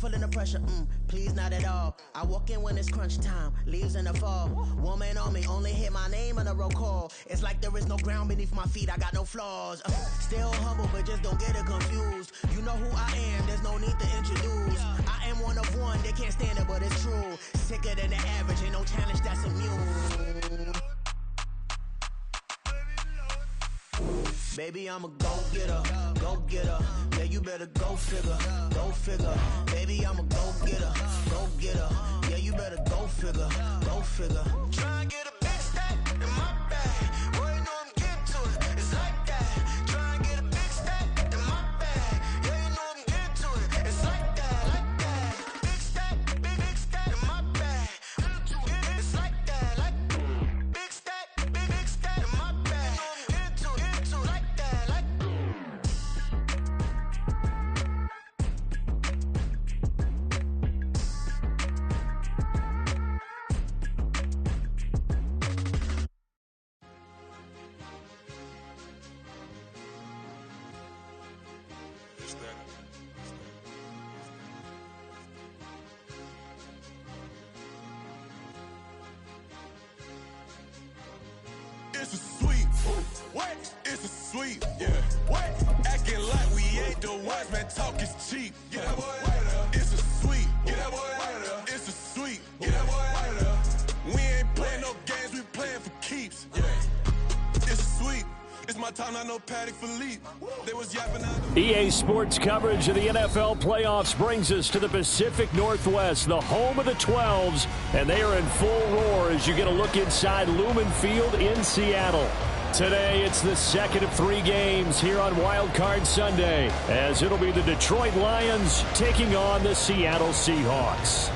feeling the pressure, please not at all. I walk in when it's crunch time, leaves in the fall. Woman on me, only hit my name on a roll call. It's like there is no ground beneath my feet, I got no flaws. Still humble, but just don't get it confused. You know who I am, there's no need to introduce. I am one of one, they can't stand it, but it's true. Sicker than the average, ain't no challenge that's immune. Baby, I'm a go-getter, go-getter. Yeah, you better go figure, go figure. Baby, I'm a go-getter, go-getter. Yeah, you better go figure, go figure. Try and get a big stack in my bag. Boy, you know I'm getting to it, it's like that. Try and get a big stack in my bag. Yeah, you know I'm getting to it, it's like that, like that. Big stack, big stack in my bag. It's like that, like big stack in my bag. Into like that, like. It's a sweep. What? It's a sweep. Yeah. What? Acting like we ain't the ones, man. Talk is cheap. Get that boy out of there. It's a sweep. Get that boy out of there. It's a sweep. Get that boy out of there. We ain't playing no games. We playing for keeps. Yeah. It's a sweep. It's my time, not no Paddock Philippe. They was yapping out. EA Sports coverage of the NFL playoffs brings us to the Pacific Northwest, the home of the 12s, and they are in full roar as you get a look inside Lumen Field in Seattle. Today, it's the second of 3 games here on Wild Card Sunday, as it'll be the Detroit Lions taking on the Seattle Seahawks.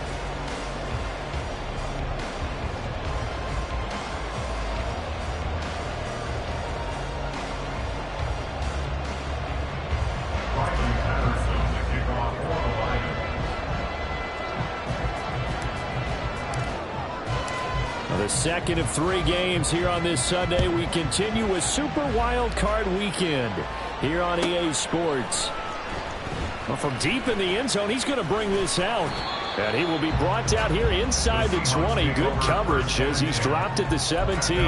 The second of 3 games here on this Sunday. We continue with Super Wild Card Weekend here on EA Sports. Well, from deep in the end zone, he's going to bring this out. And he will be brought out here inside the 20. Good coverage as he's dropped at the 17.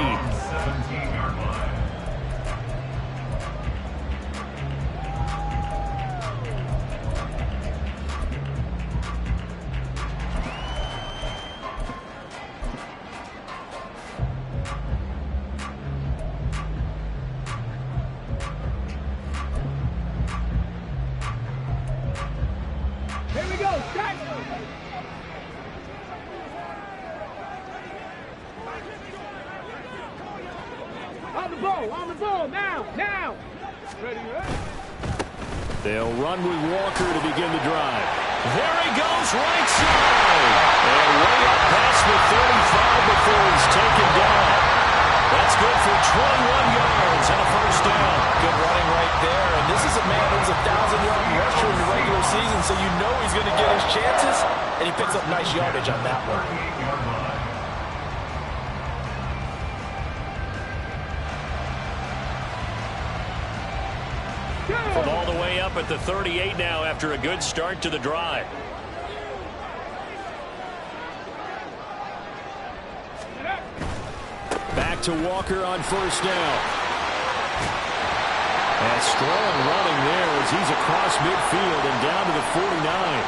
On the ball, now! Ready, They'll run with Walker to begin the drive. There he goes, right side! And way up past the 35 before he's taken down. That's good for 21 yards and a first down. Good running right there, and this is a man who's a 1,000-yard rusher in the regular season, so you know he's going to get his chances, and he picks up nice yardage on that one. From all the way up at the 38 now after a good start to the drive. Back to Walker on first down. And strong running there as he's across midfield and down to the 49.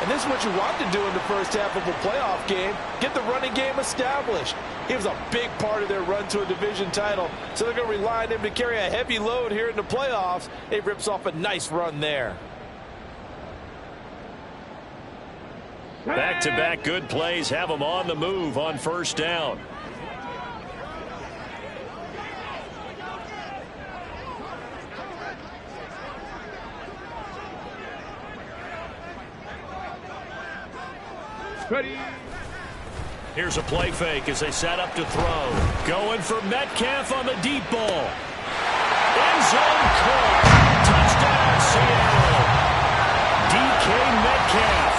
And this is what you want to do in the first half of a playoff game. Get the running game established. He was a big part of their run to a division title, so they're going to rely on him to carry a heavy load here in the playoffs. He rips off a nice run there. Back-to-back good plays have him on the move on first down. Ready. Here's a play fake as they set up to throw. Going for Metcalf on the deep ball. End zone caught. Touchdown, Seattle. DK Metcalf,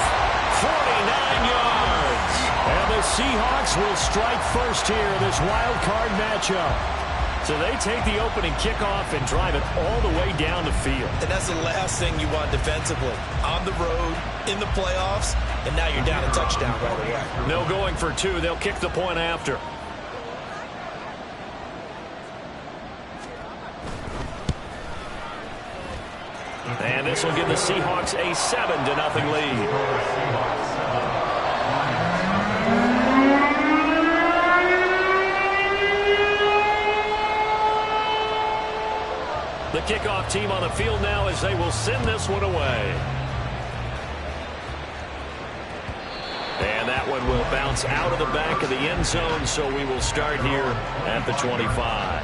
49 yards. And the Seahawks will strike first here in this wild card matchup. So they take the opening kickoff and drive it all the way down the field. And that's the last thing you want defensively. On the road, in the playoffs, and now you're down a touchdown right away. No going for two. They'll kick the point after. And this will give the Seahawks a 7-0 lead. The kickoff team on the field now as they will send this one away. And that one will bounce out of the back of the end zone, so we will start here at the 25.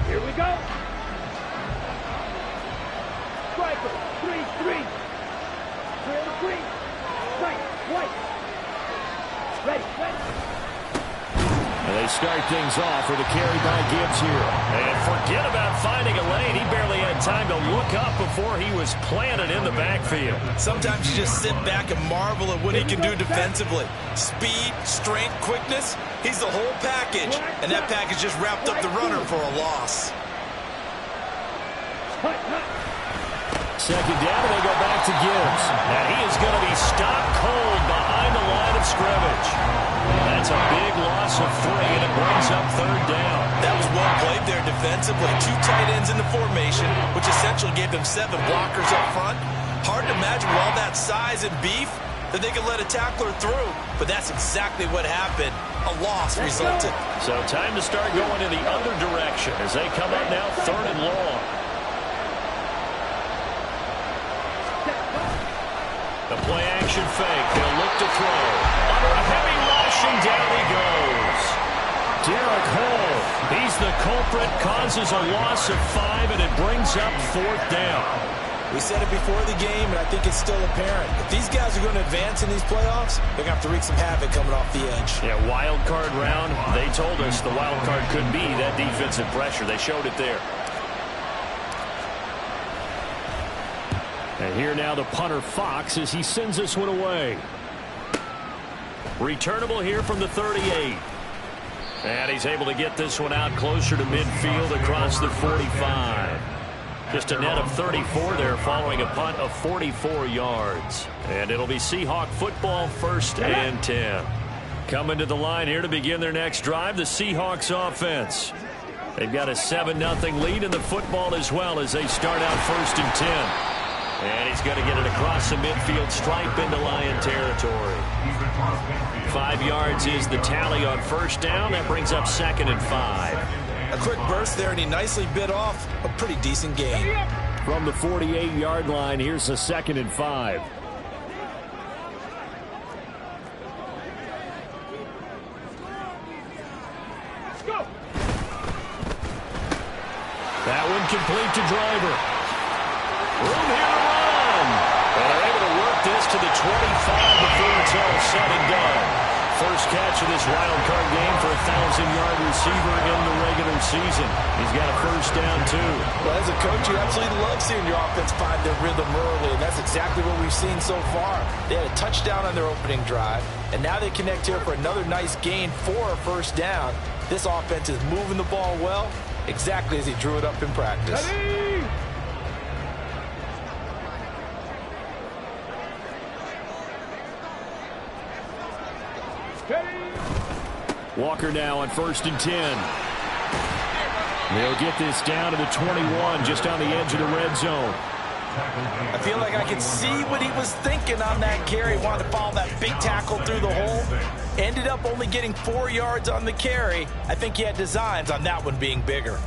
Here we go. Striker, 3-3. Clear the green. Right, white. Ready. And they start things off with a carry by Gibbs here. And forget about finding a lane. He barely had time to look up before he was planted in the backfield. Sometimes you just sit back and marvel at what he can do defensively. Speed, strength, quickness. He's the whole package. And that package just wrapped up the runner for a loss. Second down, and they go back to Gibbs. And he is going to be stopped cold behind the line of scrimmage. That's a big loss of 3, and it brings up third down. That was well played there defensively. 2 tight ends in the formation, which essentially gave them 7 blockers up front. Hard to imagine with all that size and beef that they could let a tackler through. But that's exactly what happened. A loss resulted. So time to start going in the other direction as they come up now 3rd and long. The play-action fake. They'll look to throw. Under a heavy rush, and down he goes. Derek Hall, he's the culprit, causes a loss of 5, and it brings up 4th down. We said it before the game, and I think it's still apparent. If these guys are going to advance in these playoffs, they're going to have to wreak some havoc coming off the edge. Yeah, wild card round. They told us the wild card could be that defensive pressure. They showed it there. And here now the punter Fox as he sends this one away. Returnable here from the 38. And he's able to get this one out closer to midfield across the 45. Just a net of 34 there following a punt of 44 yards. And it'll be Seahawk football, 1st and 10. Coming to the line here to begin their next drive, the Seahawks offense. They've got a 7-0 lead in the football as well as they start out 1st and 10. And he's going to get it across the midfield stripe into Lion territory. 5 yards is the tally on 1st down. That brings up 2nd and 5. A quick burst there, and he nicely bit off a pretty decent gain. From the 48-yard line, here's a 2nd and 5. That one complete to Driver. Room here to run. And they're able to work this to the 25 before it's all said and done. First catch of this wild card game for a 1,000-yard receiver in the regular season. He's got a 1st down, too. Well, as a coach, you absolutely love seeing your offense find their rhythm early, and that's exactly what we've seen so far. They had a touchdown on their opening drive, and now they connect here for another nice gain for a 1st down. This offense is moving the ball well, exactly as he drew it up in practice. Ready? Walker now on 1st and 10. They'll get this down to the 21, just on the edge of the red zone. I feel like I can see what he was thinking on that carry. Wanted to follow that big tackle through the hole. Ended up only getting 4 yards on the carry. I think he had designs on that one being bigger.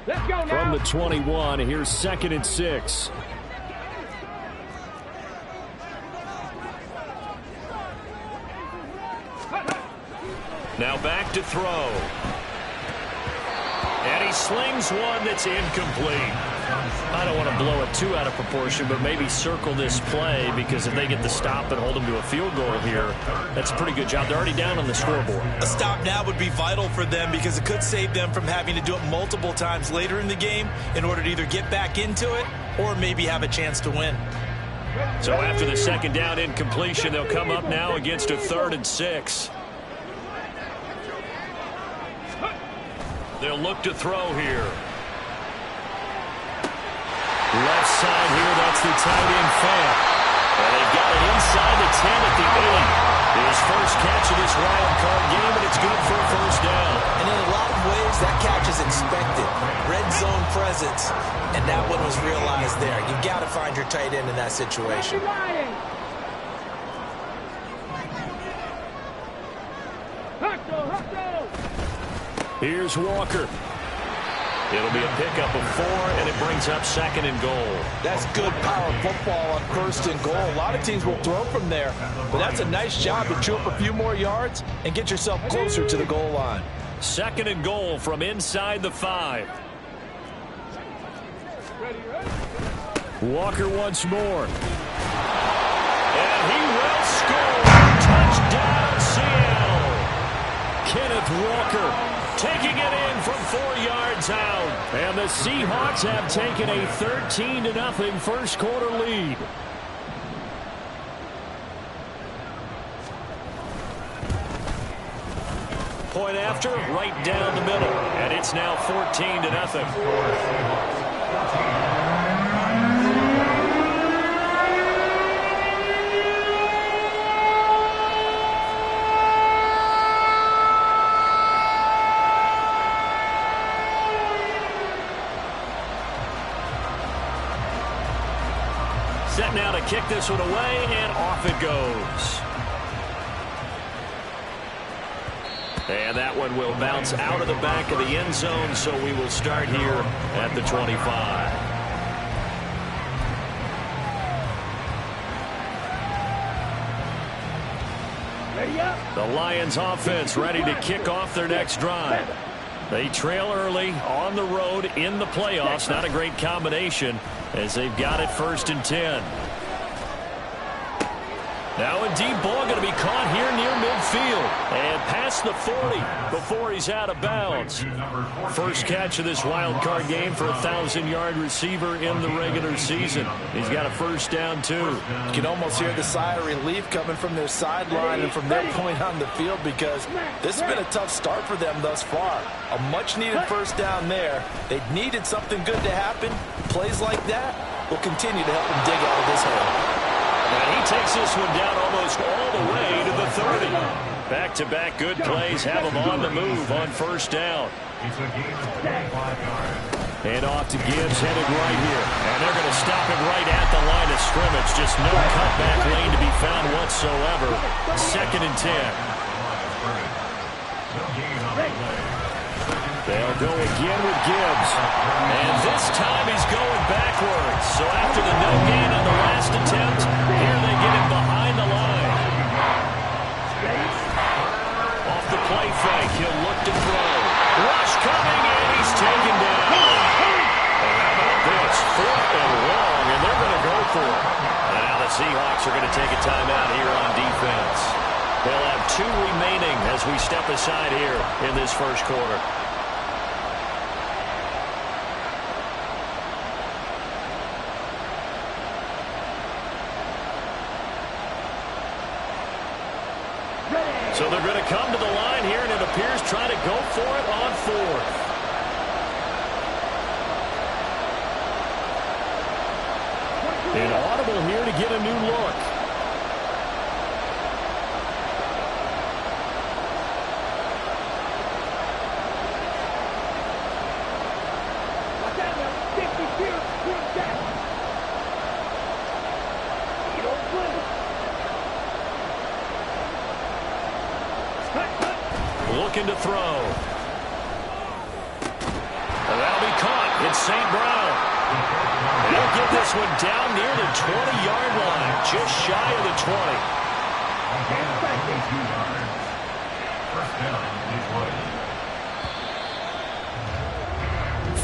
Let's go now. From the 21, here's 2nd and 6. Now back to throw. he slings one that's incomplete. I don't want to blow it too out of proportion, but maybe circle this play, because if they get the stop and hold them to a field goal here, that's a pretty good job. They're already down on the scoreboard. A stop now would be vital for them, because it could save them from having to do it multiple times later in the game in order to either get back into it or maybe have a chance to win. So after the second down incompletion, they'll come up now against a 3rd and 6. They'll look to throw here. Left side here, that's the tight end Fant. And they've got it inside the 10 at the 8. His first catch of this wild card game, and it's good for a first down. And in a lot of ways, that catch is expected. Red zone presence, and that one was realized there. You've got to find your tight end in that situation. Here's Walker. It'll be a pickup of 4, and it brings up 2nd and goal. That's good power football on 1st and goal. A lot of teams will throw from there, but that's a nice job to chew up a few more yards and get yourself closer to the goal line. 2nd and goal from inside the 5. Walker once more. And he will score. Touchdown, Seattle. Kenneth Walker taking it in from 4 yards out. And the Seahawks have taken a 13-0 first quarter lead. Point after, right down the middle. And it's now 14-0. Set now to kick this one away, and off it goes. And that one will bounce out of the back of the end zone, so we will start here at the 25. The Lions offense ready to kick off their next drive. They trail early on the road in the playoffs. Not a great combination as they've got it 1st and 10. Now a deep ball going to be caught here near midfield and past the 40 before he's out of bounds. First catch of this wild card game for a 1,000-yard receiver in the regular season. He's got a first down too. You can almost hear the sigh of relief coming from their sideline and from their point on the field, because this has been a tough start for them thus far. A much-needed first down there. They needed something good to happen. Plays like that will continue to help them dig out of this hole. And he takes this one down almost all the way to the 30. Back-to-back good plays have him on the move on first down. And off to Gibbs, headed right here. And they're going to stop him right at the line of scrimmage. Just no cutback lane to be found whatsoever. 2nd and 10. They'll go again with Gibbs. And this time he's going backwards. So after the no gain on the last attempt, here they get him behind the line. Off the play fake, he'll look to throw. Rush coming, and he's taken down. And how about this? 4th and long, and they're going to go for it. And now the Seahawks are going to take a timeout here on defense. They'll have 2 remaining as we step aside here in this first quarter. So they're going to come to the line here, and it appears trying to go for it on 4th. An audible here to get a new look. Looking to throw. And that'll be caught. It's St. Brown. They'll get this one down near the 20-yard line, just shy of the 20.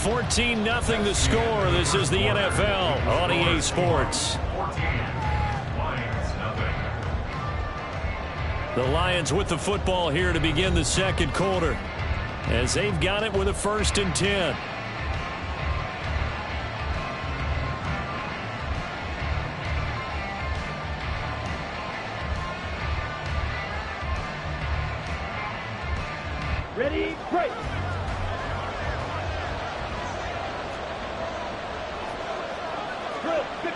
14-0 the score. This is the NFL on EA Sports. The Lions with the football here to begin the second quarter, as they've got it with a 1st and 10. Ready, break.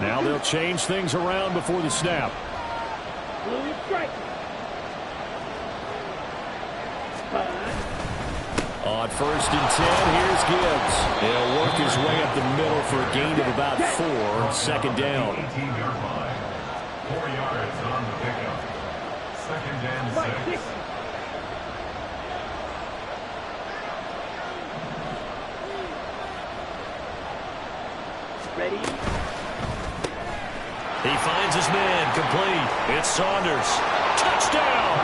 Now they'll change things around before the snap. Blue strike. On 1st and 10, here's Gibbs. He'll work his way up the middle for a gain of about 4. 2nd down. 18-yard line. 4 yards on the pickup. 2nd and 6. Ready. He finds his man, complete. It's Saunders. Touchdown!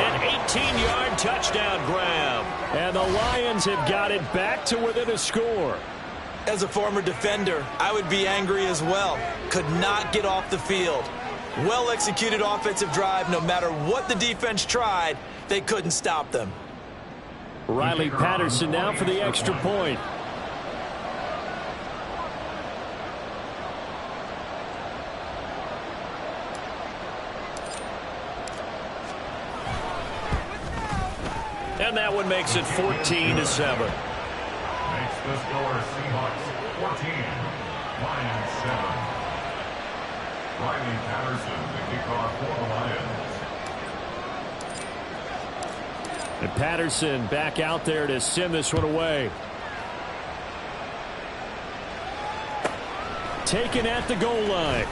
An 18-yard touchdown grab. And the Lions have got it back to within a score. As a former defender, I would be angry as well. Could not get off the field. Well-executed offensive drive. No matter what the defense tried, they couldn't stop them. Riley Patterson now for the extra point. And that one makes it 14-7. Makes the score Seahawks 14, Lions 7. Riley Patterson, the kickoff for the Lions. And Patterson back out there to send this one away. Taken at the goal line.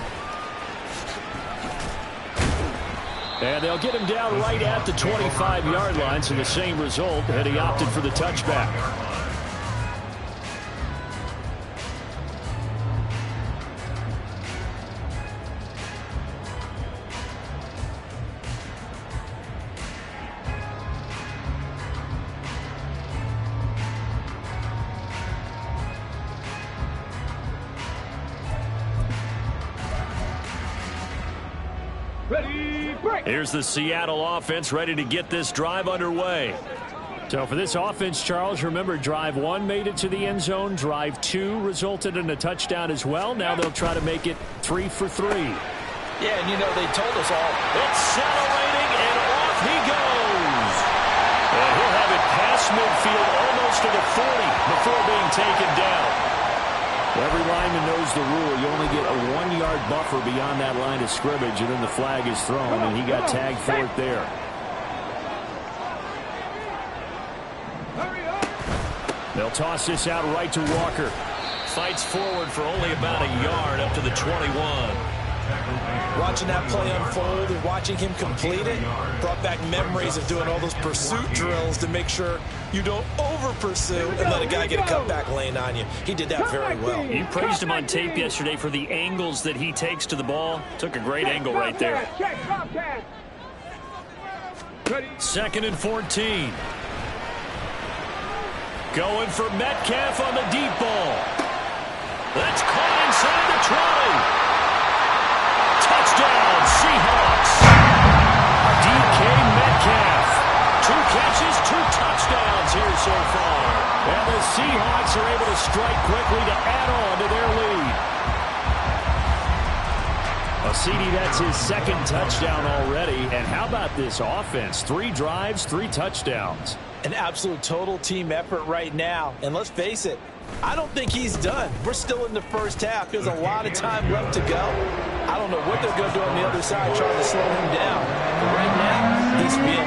And they'll get him down right at the 25-yard line, so the same result, and he opted for the touchback. Ready, break. Here's the Seattle offense ready to get this drive underway. So for this offense, Charles, remember, drive 1 made it to the end zone. Drive 2 resulted in a touchdown as well. Now they'll try to make it 3 for 3. Yeah, and you know, they told us all. Accelerating, and off he goes. And he'll have it past midfield, almost to the 40, before being taken down. Every lineman knows the rule. You only get a 1-yard buffer beyond that line of scrimmage, and then the flag is thrown, and he got tagged for it there. They'll toss this out right to Walker. Fights forward for only about a yard up to the 21. Watching that play unfold and watching him complete it brought back memories of doing all those pursuit drills to make sure you don't over-pursue and let a guy get a cutback lane on you. He did that very well. You praised him on tape yesterday for the angles that he takes to the ball. Took a great angle right there. 2nd and 14. Going for Metcalf on the deep ball. That's caught inside the 20. Touchdown, Seahawks. DK Metcalf. 2 catches, 2 touchdowns here so far. And the Seahawks are able to strike quickly to add on to their lead. CD, that's his 2nd touchdown already. And how about this offense? 3 drives, 3 touchdowns. An absolute total team effort right now. And let's face it, I don't think he's done. We're still in the first half. There's a lot of time left to go. I don't know what they're going to do on the other side trying to slow him down. But right now, he's feeling it.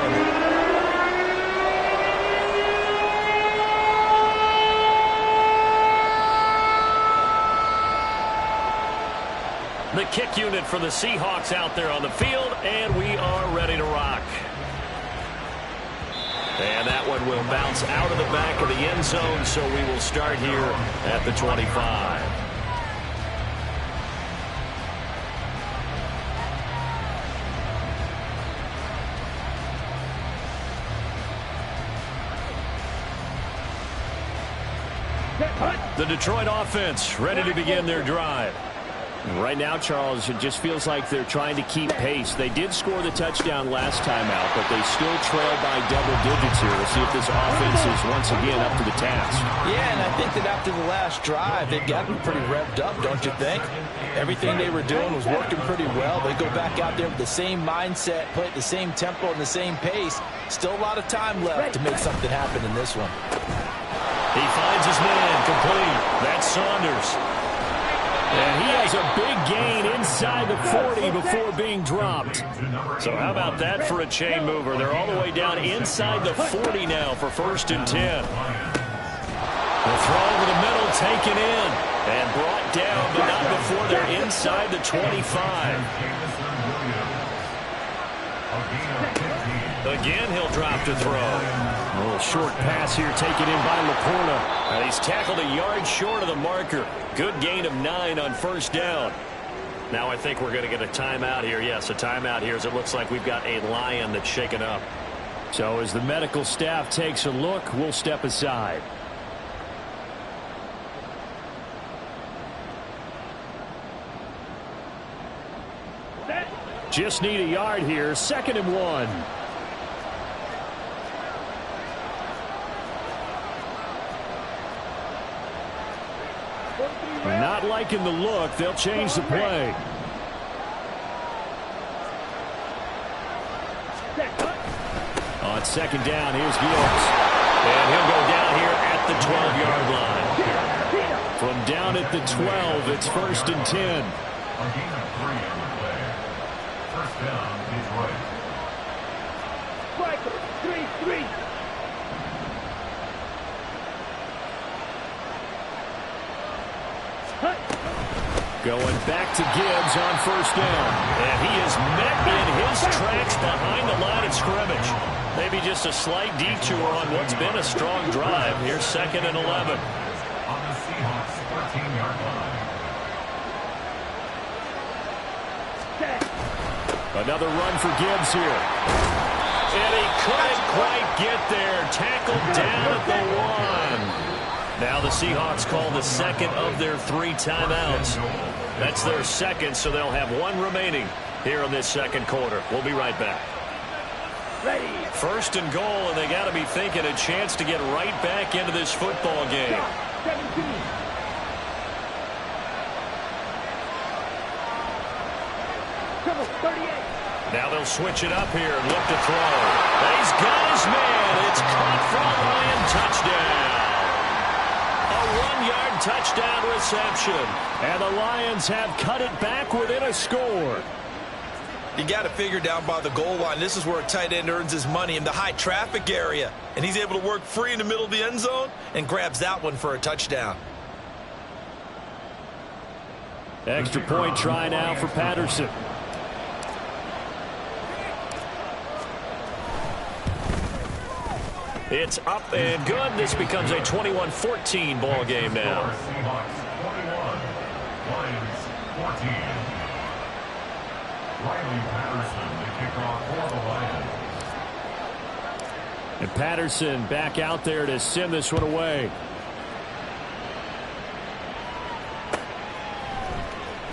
The kick unit for the Seahawks out there on the field, and we are ready to rock. And that one will bounce out of the back of the end zone, so we will start here at the 25. The Detroit offense ready to begin their drive. Right now, Charles, it just feels like they're trying to keep pace. They did score the touchdown last time out, but they still trail by double digits here. We'll see if this offense is once again up to the task. Yeah, and I think that after the last drive, they've gotten pretty revved up, don't you think? Everything they were doing was working pretty well. They go back out there with the same mindset, play at the same tempo and the same pace. Still a lot of time left to make something happen in this one. He finds his man complete. That's Saunders. And he has a big gain inside the 40 before being dropped. So how about that for a chain mover? They're all the way down inside the 40 now for 1st and 10. The throw over the middle taken in and brought down, but not before they're inside the 25. Again, he'll drop to throw. A little short pass here taken in by Laporta. And he's tackled a yard short of the marker. Good gain of 9 on 1st down. Now I think we're going to get a timeout here. Yes, a timeout here as it looks like we've got a Lion that's shaken up. So as the medical staff takes a look, we'll step aside. Just need a yard here. 2nd and 1. Not liking the look. They'll change the play. On 2nd down, here's Gibbs. And he'll go down here at the 12-yard line. From down at the 12, it's 1st and 10. First down, Detroit. Striker, 3-3. Going back to Gibbs on 1st down. And he is met in his tracks behind the line of scrimmage. Maybe just a slight detour on what's been a strong drive. Here's 2nd and 11. On the Seahawks 14-yard line. Another run for Gibbs here. And he couldn't quite get there. Tackled down at the 1. Now the Seahawks call the 2nd of their 3 timeouts. That's their 2nd, so they'll have 1 remaining here in this 2nd quarter. We'll be right back. Ready. 1st and goal, and they got to be thinking a chance to get right back into this football game. 17. Trouble, 38. Now they'll switch it up here and look to throw. And he's got his man. It's caught for a Lion touchdown. A 1-yard touchdown reception. And the Lions have cut it back within a score. You got to figure down by the goal line. This is where a tight end earns his money in the high traffic area. And he's able to work free in the middle of the end zone and grabs that one for a touchdown. Extra point try now for Patterson. It's up and good. This becomes a 21-14 ball game now. Seahawks 21, Lions 14. Riley Patterson, the kickoff for the Lions. And Patterson back out there to send this one away.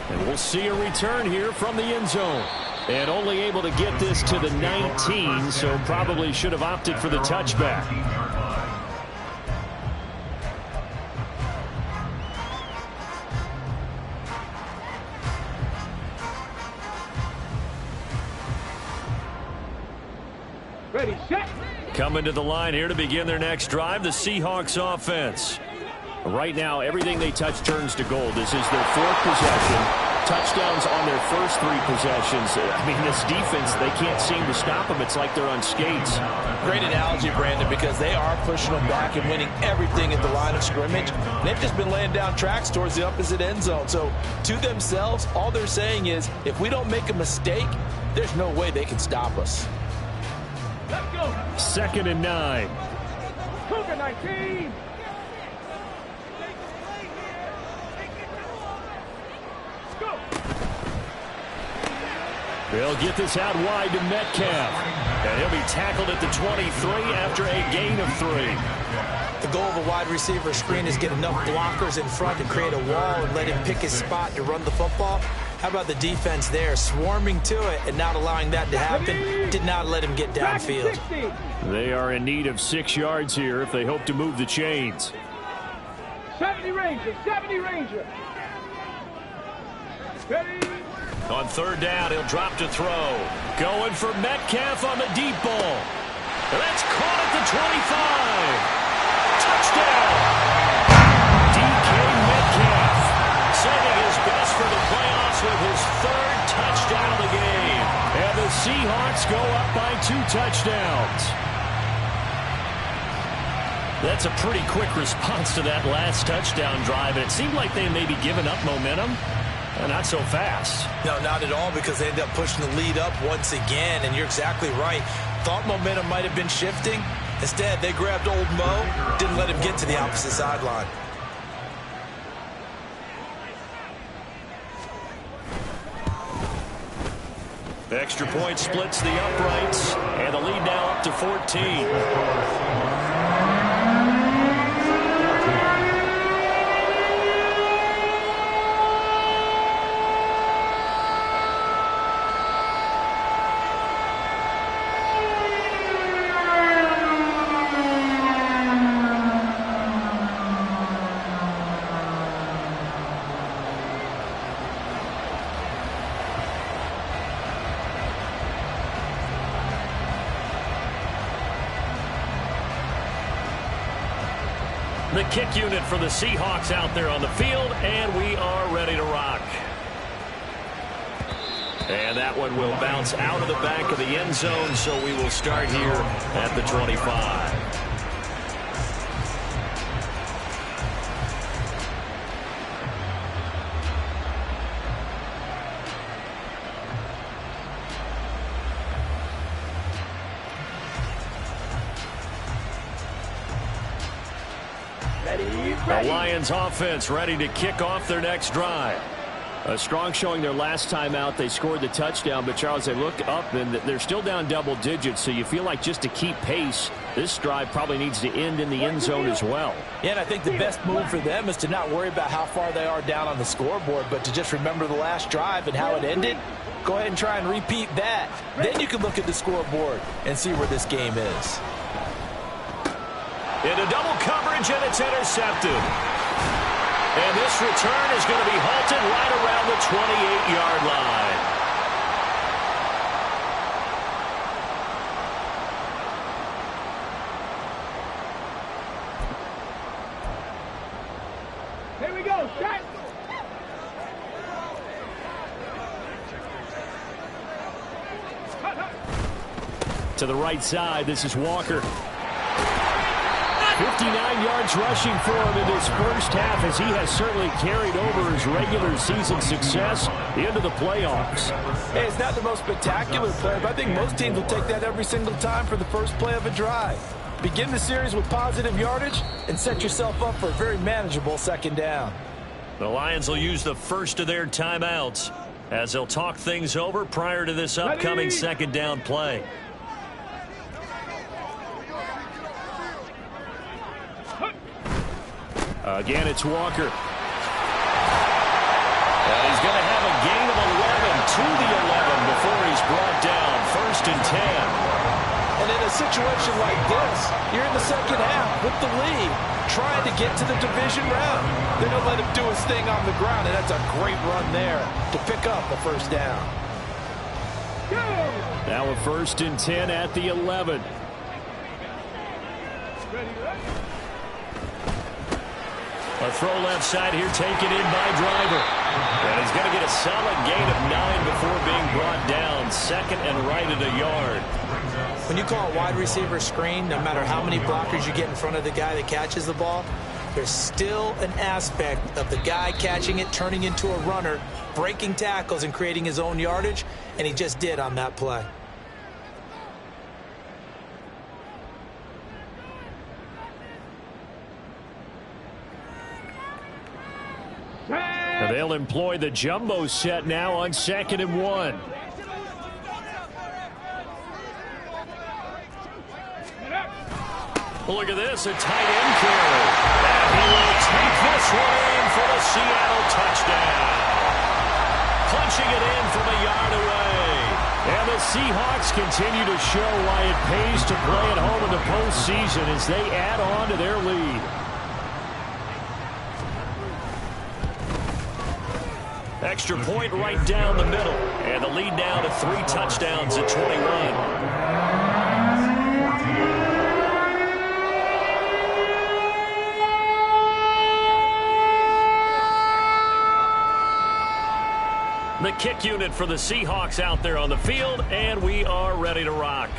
And we'll see a return here from the end zone. And only able to get this to the 19, so probably should have opted for the touchback. Ready, set. Coming to the line here to begin their next drive, the Seahawks offense. Right now, everything they touch turns to gold. This is their 4th possession. Touchdowns on their first 3 possessions. I mean, this defense, they can't seem to stop them. It's like they're on skates. Great analogy, Brandon, because they are pushing them back and winning everything at the line of scrimmage. They've just been laying down tracks towards the opposite end zone. So to themselves, all they're saying is, if we don't make a mistake, there's no way they can stop us. Let's go. 2nd and 9. Cougar 19. They'll get this out wide to Metcalf. And he'll be tackled at the 23 after a gain of 3. The goal of a wide receiver screen is get enough blockers in front to create a wall and let him pick his spot to run the football. How about the defense there, swarming to it and not allowing that to happen? Did not let him get downfield. They are in need of 6 yards here if they hope to move the chains. 70 Ranger, 70 Ranger. Ready. On third down, he'll drop to throw. Going for Metcalf on the deep ball. And that's caught at the 25. Touchdown! DK Metcalf saving his best for the playoffs with his 3rd touchdown of the game. And the Seahawks go up by 2 touchdowns. That's a pretty quick response to that last touchdown drive. And it seemed like they may be giving up momentum. Not so fast. No, not at all, because they end up pushing the lead up once again. And you're exactly right. Thought momentum might have been shifting. Instead, they grabbed old Mo, didn't let him get to the opposite sideline. Extra point splits the uprights, and the lead now up to 14. The kick unit for the Seahawks out there on the field, and we are ready to rock. And that one will bounce out of the back of the end zone, so we will start here at the 25. The Lions offense ready to kick off their next drive. A strong showing their last time out. They scored the touchdown, but Charles, they look up and they're still down double digits, so you feel like just to keep pace, this drive probably needs to end in the end zone as well. Yeah, and I think the best move for them is to not worry about how far they are down on the scoreboard, but to just remember the last drive and how it ended. Go ahead and try and repeat that. Then you can look at the scoreboard and see where this game is. Into double coverage, and it's intercepted. And this return is going to be halted right around the 28-yard line. Here we go, set. To the right side, this is Walker. 59 yards rushing for him in this first half, as he has certainly carried over his regular season success into the playoffs. Hey, it's not the most spectacular play, but I think most teams will take that every single time for the first play of a drive. Begin the series with positive yardage and set yourself up for a very manageable second down. The Lions will use the first of their timeouts as they'll talk things over prior to this upcoming second down play. Again, it's Walker. And he's going to have a gain of 11 to the 11 before he's brought down. 1st and 10. And in a situation like this, you're in the second half with the lead, trying to get to the division round. They're going to let him do his thing on the ground, and that's a great run there to pick up the first down. Now a 1st and 10 at the 11. A throw left side here, taken in by Driver. And he's going to get a solid gain of 9 before being brought down. 2nd and right at a yard. When you call a wide receiver screen, no matter how many blockers you get in front of the guy that catches the ball, there's still an aspect of the guy catching it, turning into a runner, breaking tackles and creating his own yardage, and he just did on that play. And they'll employ the jumbo set now on 2nd and 1. Look at this, a tight end carry. And he will take this one in for the Seattle touchdown. Punching it in from a yard away. And the Seahawks continue to show why it pays to play at home in the postseason as they add on to their lead. Extra point right down the middle. And the lead now to 3 touchdowns at 21. The kick unit for the Seahawks out there on the field, and we are ready to rock.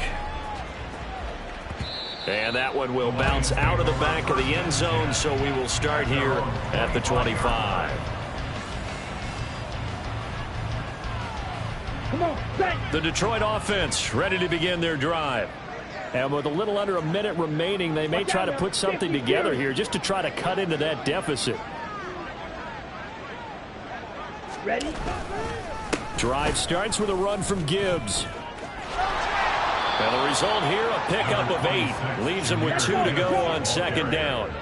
And that one will bounce out of the back of the end zone, so we will start here at the 25. Come on, set. The Detroit offense ready to begin their drive. And with a little under a minute remaining, they may try to put something together here just to try to cut into that deficit. Ready? Drive starts with a run from Gibbs. And the result here, a pickup of 8. Leaves them with 2 to go on second down.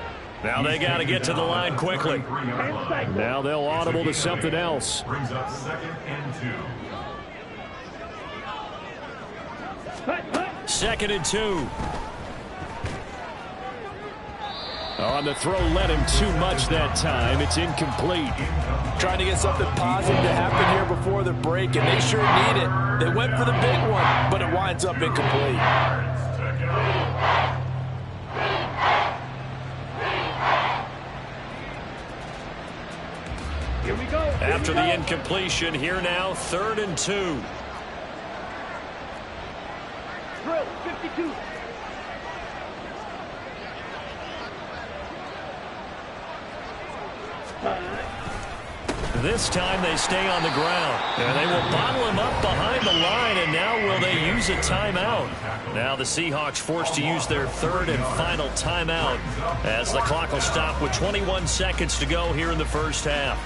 Now they got to get to the line quickly. Now they'll audible to something else. Brings up 2nd and 2. 2nd and 2. On the throw, led him too much that time. It's incomplete. Trying to get something positive to happen here before the break, and they sure need it. They went for the big one, but it winds up incomplete. Here we go. After the incompletion, here now, 3rd and 2. Drill, 52. This time they stay on the ground. And they will bottle him up behind the line, and now will they use a timeout? Now the Seahawks forced to use their 3rd and final timeout as the clock will stop with 21 seconds to go here in the first half.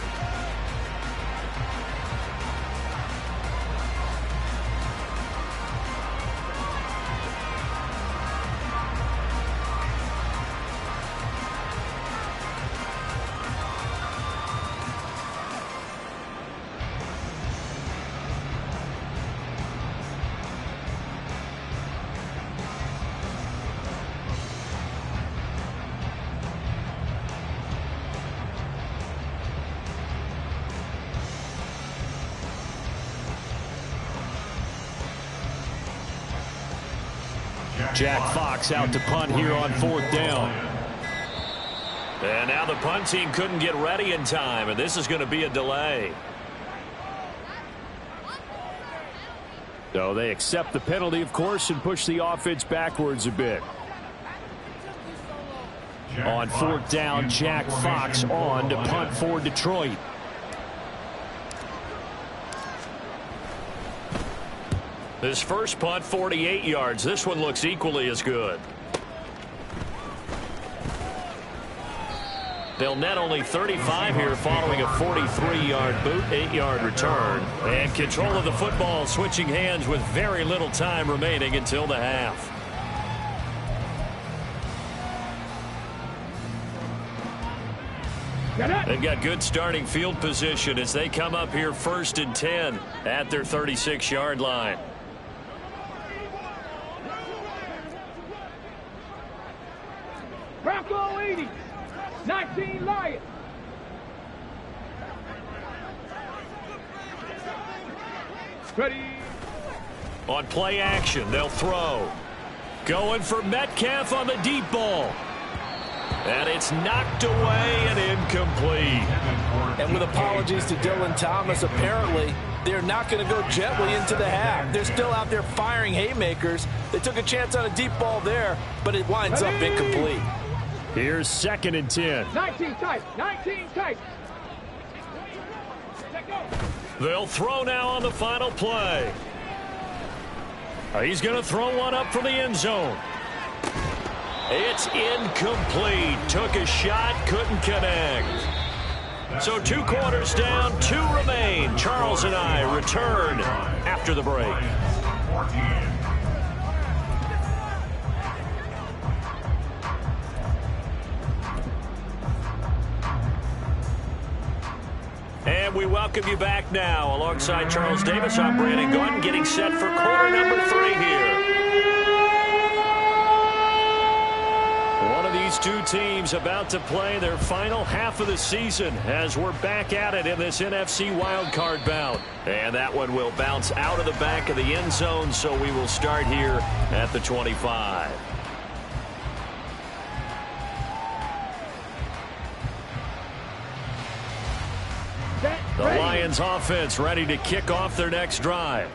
Jack Fox out to punt here on 4th down. And now the punt team couldn't get ready in time, and this is going to be a delay. So they accept the penalty, of course, and push the offense backwards a bit. On 4th down, Jack Fox on to punt for Detroit. This first punt, 48 yards. This one looks equally as good. They'll net only 35 here following a 43-yard boot, 8-yard return. And control of the football switching hands with very little time remaining until the half. They've got good starting field position as they come up here 1st and 10 at their 36-yard line. Bronco 80. 19 Lions. Ready. On play action, they'll throw. Going for Metcalf on the deep ball. And it's knocked away and incomplete. And with apologies to Dylan Thomas, apparently they're not going to go gently into the half. They're still out there firing haymakers. They took a chance on a deep ball there, but it winds up incomplete. Here's 2nd and 10. 19 tight. 19 tight. Let go. They'll throw now on the final play. He's going to throw one up from the end zone. It's incomplete. Took a shot, couldn't connect. So 2 quarters down, 2 remain. Charles and I return after the break. And we welcome you back now. Alongside Charles Davis, I'm Brandon Gordon, getting set for quarter number 3 here. One of these two teams about to play their final half of the season as we're back at it in this NFC wildcard bout. And that one will bounce out of the back of the end zone, so we will start here at the 25. The Lions offense ready to kick off their next drive.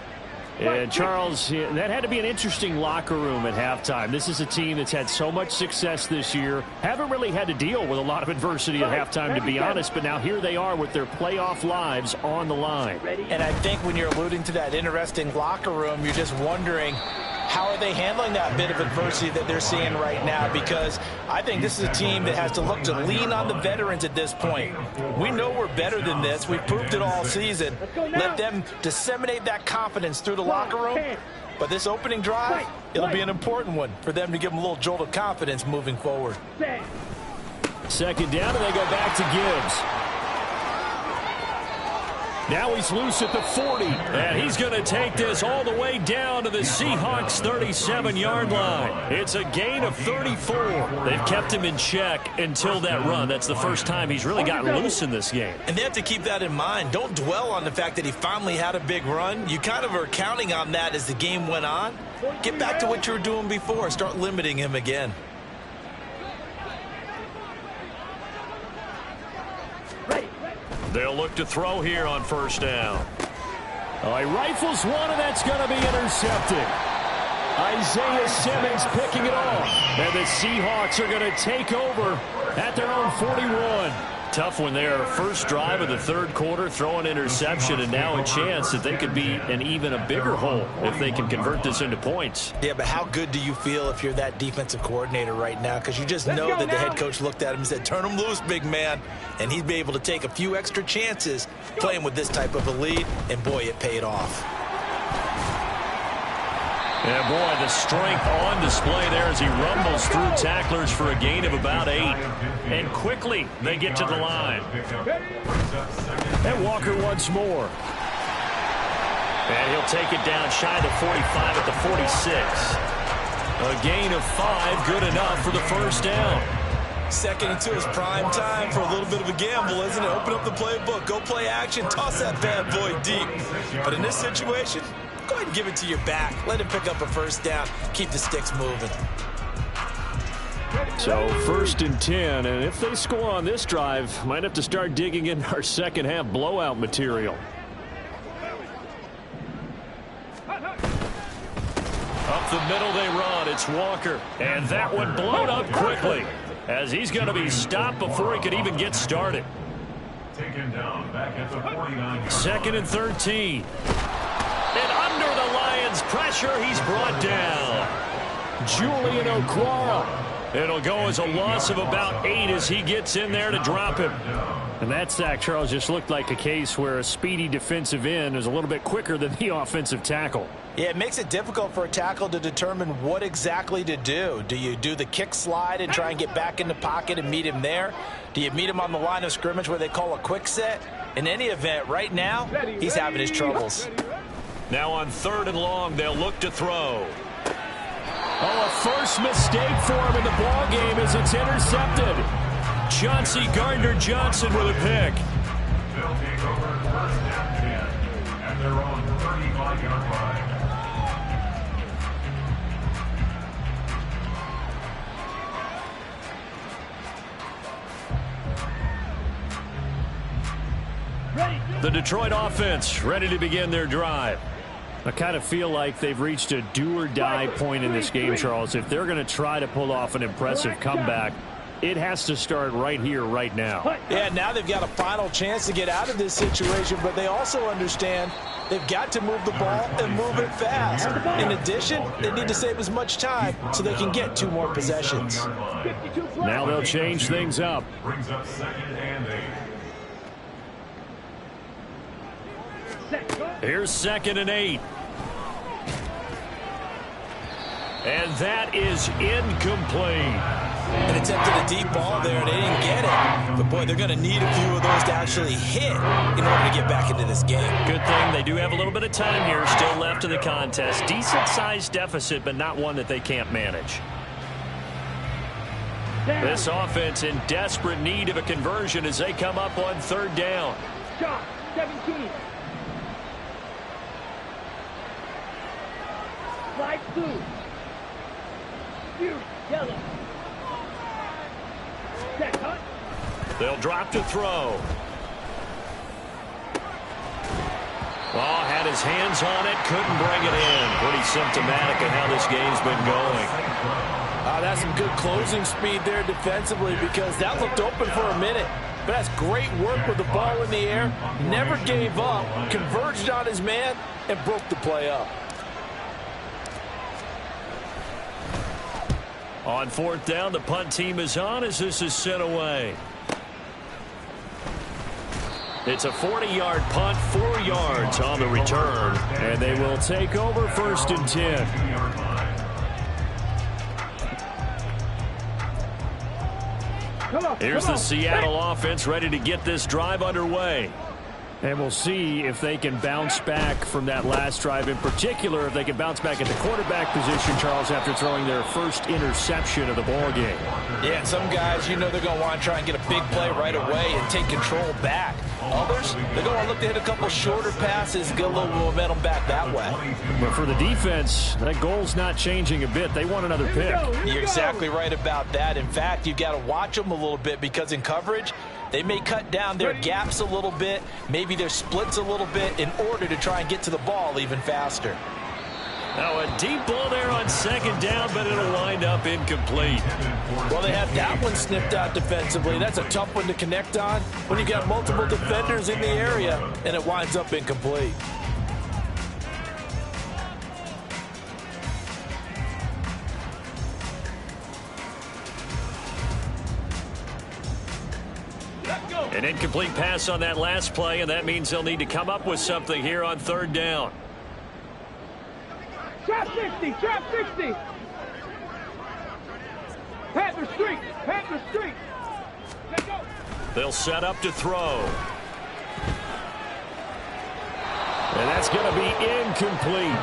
And Charles, that had to be an interesting locker room at halftime. This is a team that's had so much success this year. Haven't really had to deal with a lot of adversity at halftime, to be honest. But now here they are with their playoff lives on the line. And I think when you're alluding to that interesting locker room, you're just wondering, how are they handling that bit of adversity that they're seeing right now? Because I think this is a team that has to look to lean on the veterans at this point. We know we're better than this. We've proved it all season. Let them disseminate that confidence through the locker room. But this opening drive, it'll be an important one for them to give them a little jolt of confidence moving forward. Second down, and they go back to Gibbs. Now he's loose at the 40, and he's going to take this all the way down to the Seahawks' 37-yard line. It's a gain of 34. They've kept him in check until that run. That's the first time he's really gotten loose in this game. And they have to keep that in mind. Don't dwell on the fact that he finally had a big run. You kind of are counting on that as the game went on. Get back to what you were doing before. Start limiting him again. They'll look to throw here on first down. Oh, he rifles one, and that's going to be intercepted. Isaiah Simmons picking it off. And the Seahawks are going to take over at their own 41. Tough one there. First drive of the third quarter, throw an interception, and now a chance that they could be in even a bigger hole if they can convert this into points. Yeah, but how good do you feel if you're that defensive coordinator right now? Because you just know that the head coach looked at him and said, turn him loose, big man. And he'd be able to take a few extra chances playing with this type of a lead, and boy, it paid off. And boy, the strength on display there as he rumbles through tacklers for a gain of about 8. And quickly, they get to the line. And Walker once more. And he'll take it down shy of the 45 at the 46. A gain of 5, good enough for the first down. Second and 2 is prime time for a little bit of a gamble, isn't it? Open up the playbook, go play action, toss that bad boy deep. But in this situation, go ahead and give it to your back. Let him pick up a first down. Keep the sticks moving. So first and 10, and if they score on this drive, might have to start digging in our second half blowout material. Up the middle they run. It's Walker. And that one blown up quickly as he's going to be stopped before he could even get started. Taken down back at the 49. Second and 13. And under the Lions' pressure, he's brought down. Julian Okwara. It'll go as a loss of about 8 as he gets in there to drop him. And that sack, Charles, just looked like a case where a speedy defensive end is a little bit quicker than the offensive tackle. Yeah, it makes it difficult for a tackle to determine what exactly to do. Do you do the kick slide and try and get back in the pocket and meet him there? Do you meet him on the line of scrimmage where they call a quick set? In any event, right now, he's having his troubles. Now on third and long, they'll look to throw. Oh, a first mistake for him in the ball game as it's intercepted. Chauncey Gardner-Johnson with a pick. They'll take over first and 10 at their own 35-yard line. The Detroit offense ready to begin their drive. I kind of feel like they've reached a do-or-die point in this game, Charles. If they're going to try to pull off an impressive comeback, it has to start right here, right now. Yeah, now they've got a final chance to get out of this situation, but they also understand they've got to move the ball and move it fast. In addition, they need to save as much time so they can get 2 more possessions. Now they'll change things up. Brings up second and 8. Here's second and 8. And that is incomplete. and attempted a deep ball there, and they didn't get it. But, boy, they're going to need a few of those to actually hit in order to get back into this game. Good thing they do have a little bit of time here still left in the contest. Decent-sized deficit, but not one that they can't manage. This offense in desperate need of a conversion as they come up on third down. Shot, 17. Slide 2. Shoot, yellow. Set, cut. They'll drop to throw. Oh, had his hands on it, couldn't bring it in. Pretty symptomatic of how this game's been going. That's some good closing speed there defensively, because that looked open for a minute. But that's great work with the ball in the air. Never gave up, converged on his man, and broke the play up. On fourth down, the punt team is on as this is sent away. It's a 40-yard punt, 4 yards on the return, and they will take over first and 10. Here's the Seattle offense ready to get this drive underway. And we'll see if they can bounce back from that last drive, in particular if they can bounce back at the quarterback position, Charles, after throwing their first interception of the ball game. Yeah, and some guys, you know, they're going to want to try and get a big play right away and take control back. Others, they're going to look to hit a couple shorter passes, get a little momentum back that way. But for the defense, that goal's not changing a bit. They want another pick. You're exactly right about that. In fact, you've got to watch them a little bit, because in coverage, they may cut down their gaps a little bit, maybe their splits a little bit, in order to try and get to the ball even faster. Now a deep ball there on second down, but it'll wind up incomplete. Well, they have that one snipped out defensively. That's a tough one to connect on when you got multiple defenders in the area, and it winds up incomplete. An incomplete pass on that last play, and that means they'll need to come up with something here on third down. Trap 60, trap 60. Panther Street, Panther Street. Let's go. They'll set up to throw. And that's going to be incomplete.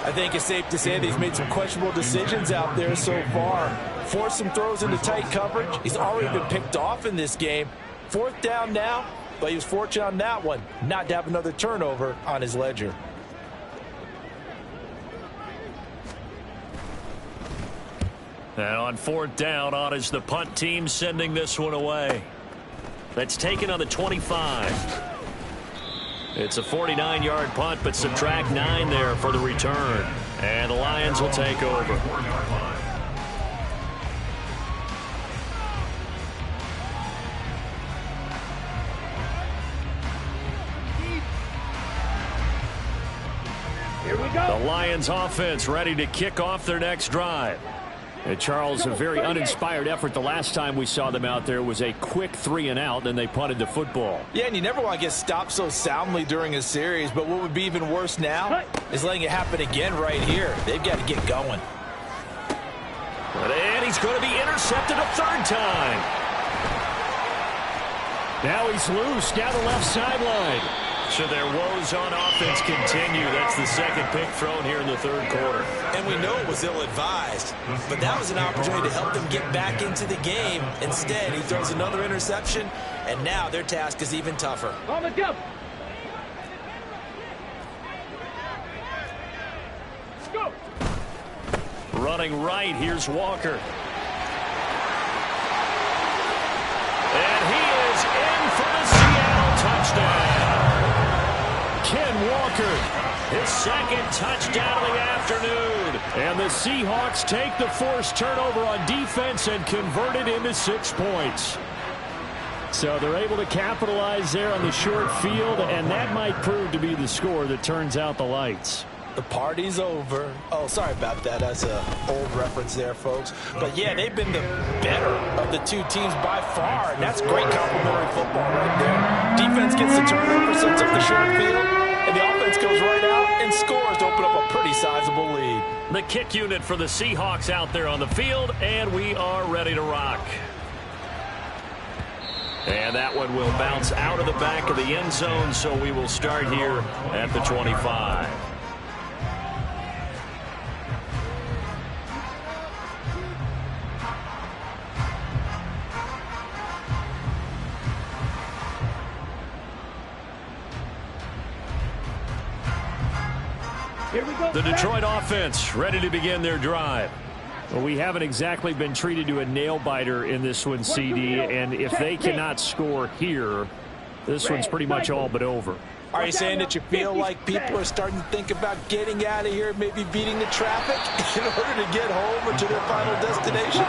I think it's safe to say that he's made some questionable decisions out there so far. Forced some throws into tight coverage. He's already been picked off in this game. Fourth down now, but he was fortunate on that one not to have another turnover on his ledger. And on fourth down, on is the punt team sending this one away. That's taken on the 25. It's a 49-yard punt, but subtract 9 there for the return. And the Lions will take over. Here we go. The Lions offense ready to kick off their next drive. And Charles, a very uninspired effort the last time we saw them out there was a quick 3-and-out, then they punted the football. Yeah, and you never want to get stopped so soundly during a series, but what would be even worse now is letting it happen again right here. They've got to get going. And he's going to be intercepted a third time. Now he's loose down the left sideline. So their woes on offense continue. That's the second pick thrown here in the third quarter. And we know it was ill-advised, but that was an opportunity to help them get back into the game. Instead, he throws another interception, and now their task is even tougher. On the jump. Go. Running right, here's Walker. And he is in for the Seattle touchdown. Ken Walker, his second touchdown of the afternoon. And the Seahawks take the forced turnover on defense and convert it into 6 points. So they're able to capitalize there on the short field, and that might prove to be the score that turns out the lights. The party's over. Oh, sorry about that. That's an old reference there, folks. But, yeah, they've been the better of the two teams by far, and that's great complimentary football right there. Defense gets the turnover, sets up the short field, and the offense goes right out and scores to open up a pretty sizable lead. The kick unit for the Seahawks out there on the field, and we are ready to rock. And that one will bounce out of the back of the end zone, so we will start here at the 25. The Detroit offense ready to begin their drive. Well, we haven't exactly been treated to a nail-biter in this one, CD, and if they cannot score here, this one's pretty much all but over. Are you saying that you feel like people are starting to think about getting out of here, maybe beating the traffic in order to get home or to their final destination?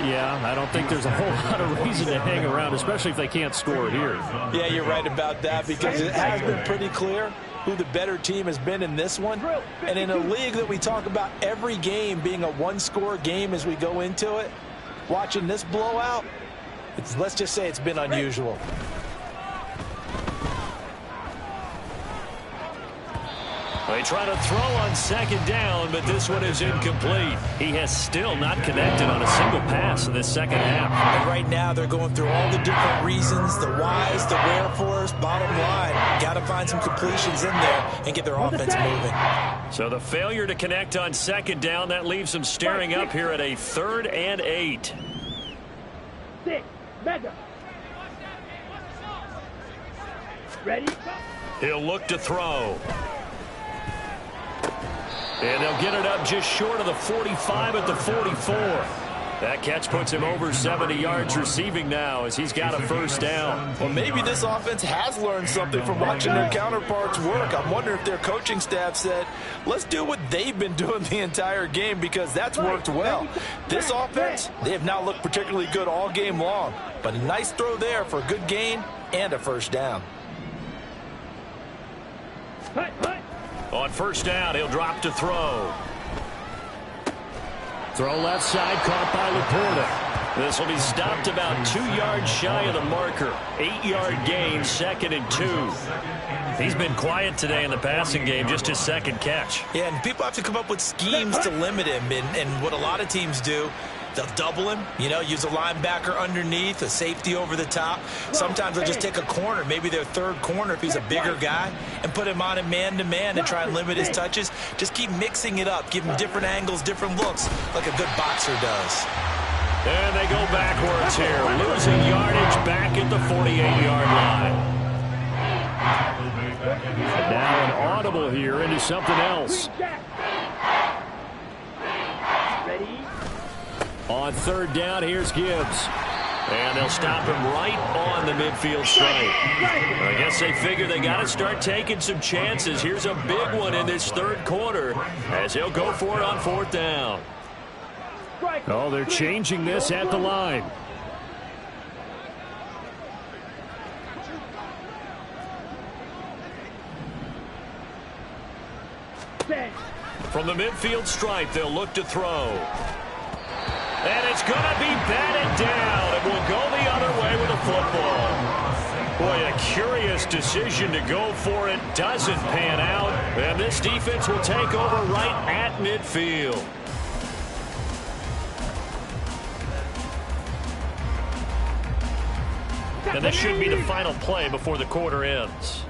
Yeah, I don't think there's a whole lot of reason to hang around, especially if they can't score here. Yeah, you're right about that, because it has been pretty clear who the better team has been in this one. And in a league that we talk about every game being a one-score game as we go into it, watching this blowout, let's just say it's been unusual. They try to throw on second down, but this one is incomplete. He has still not connected on a single pass in this second half. And right now they're going through all the different reasons, the whys, the wherefores. Bottom line, got to find some completions in there and get their offense moving. So the failure to connect on second down, that leaves them staring up here at a 3rd and 8. Ready? He'll look to throw. And they'll get it up just short of the 45 at the 44. That catch puts him over 70 yards receiving now as he's got a first down. Well, maybe this offense has learned something from watching their counterparts work. I'm wondering if their coaching staff said, let's do what they've been doing the entire game, because that's worked well. This offense, they have not looked particularly good all game long, but a nice throw there for a good gain and a first down. On first down, he'll drop to throw. Throw left side, caught by Laporta. This will be stopped about 2 yards shy of the marker. 8-yard gain, 2nd and 2. He's been quiet today in the passing game, just his second catch. Yeah, and people have to come up with schemes to limit him, and what a lot of teams do, they'll double him, use a linebacker underneath, a safety over the top. Sometimes they'll just take a corner, maybe their third corner if he's a bigger guy, and put him on him man-to-man and try and limit his touches. Just keep mixing it up, give him different angles, different looks, like a good boxer does. And they go backwards here, losing yardage back at the 48-yard line. Now an audible here into something else. On third down, here's Gibbs. And they'll stop him right on the midfield stripe. I guess they figure they got to start taking some chances. Here's a big one in this third quarter as he'll go for it on 4th down. Oh, they're changing this at the line. From the midfield stripe, they'll look to throw. And it's going to be batted down. It will go the other way with the football. Boy, a curious decision to go for it. Doesn't pan out. And this defense will take over right at midfield. And this should be the final play before the quarter ends.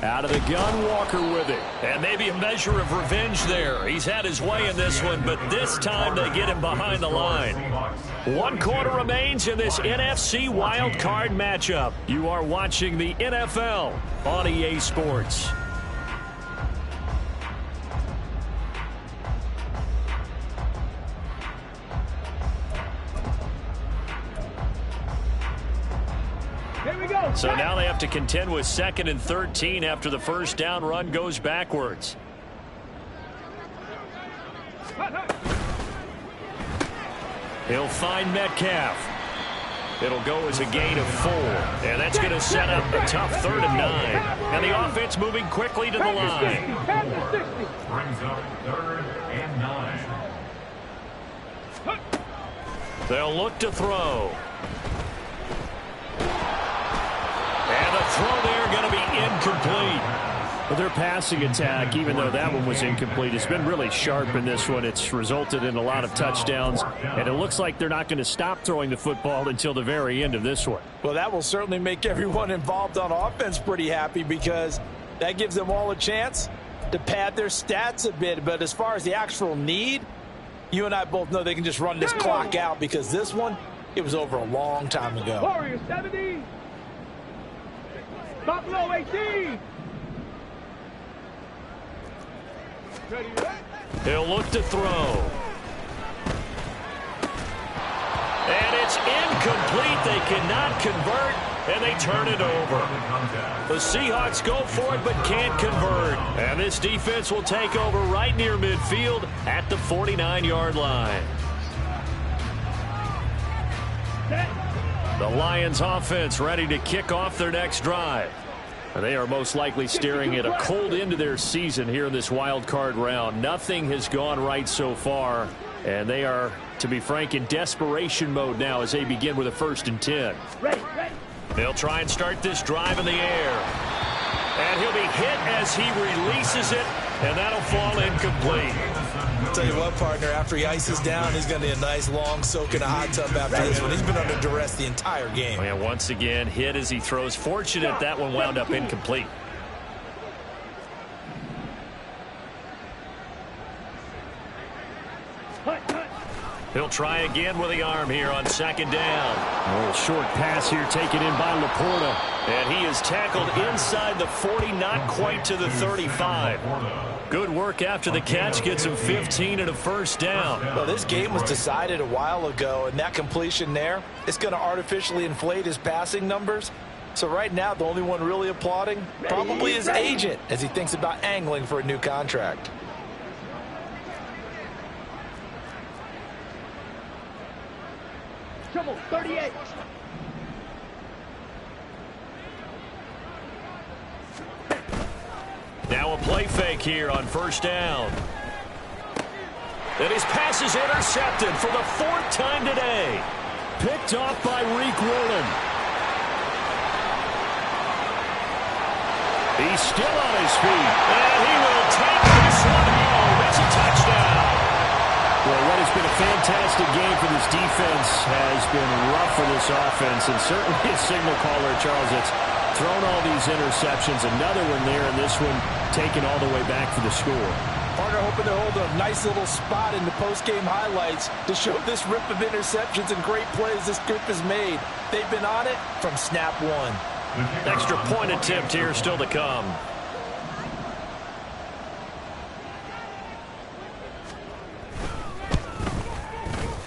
Out of the gun, Walker with it. And maybe a measure of revenge there. He's had his way in this one, but this time they get him behind the line. 1 quarter remains in this NFC wild card matchup. You are watching the NFL on EA Sports. So now they have to contend with 2nd and 13 after the first down run goes backwards. He'll find Metcalf. It'll go as a gain of 4. And that's going to set up a tough 3rd and 9. And the offense moving quickly to the line. Brings up 3rd and 9. They'll look to throw. And the throw there going to be incomplete. Well, their passing attack, even though that one was incomplete, has been really sharp in this one. It's resulted in a lot of touchdowns, and it looks like they're not going to stop throwing the football until the very end of this one. Well, that will certainly make everyone involved on offense pretty happy because that gives them all a chance to pad their stats a bit. But as far as the actual need, you and I both know they can just run this clock out because this one, it was over a long time ago. Warriors 70. Buffalo 18. He'll look to throw. And it's incomplete. They cannot convert, and they turn it over. The Seahawks go for it but can't convert. And this defense will take over right near midfield at the 49-yard line. The Lions offense ready to kick off their next drive. They are most likely staring at a cold end to their season here in this wild card round. Nothing has gone right so far, and they are, to be frank, in desperation mode now as they begin with a 1st and 10. They'll try and start this drive in the air. And he'll be hit as he releases it, and that'll fall incomplete. I'll tell you what, partner, after he ices down, he's going to need a nice long soak in a hot tub after this one. He's been under duress the entire game. And once again, hit as he throws. Fortunate that one wound up incomplete. He'll try again with the arm here on 2nd down. A little short pass here taken in by Laporta. And he is tackled inside the 40, not quite to the 35. Good work after the catch. Gets him 15 and a 1st down. Well, this game was decided a while ago, and that completion there, it's going to artificially inflate his passing numbers. So right now, the only one really applauding probably his agent as he thinks about angling for a new contract. Trouble 38. Now a play fake here on 1st down. And his pass is intercepted for the 4th time today. Picked off by Reek Woolen. He's still on his feet. And he will take this one home. It's a touchdown. Well, what has been a fantastic game for this defense has been rough for this offense. And certainly a signal caller, Charles, it's thrown all these interceptions. Another one there, and this one taken all the way back for the score. Partner hoping to hold a nice little spot in the post-game highlights to show this rip of interceptions and great plays this group has made. They've been on it from snap one. Extra point attempt here still to come.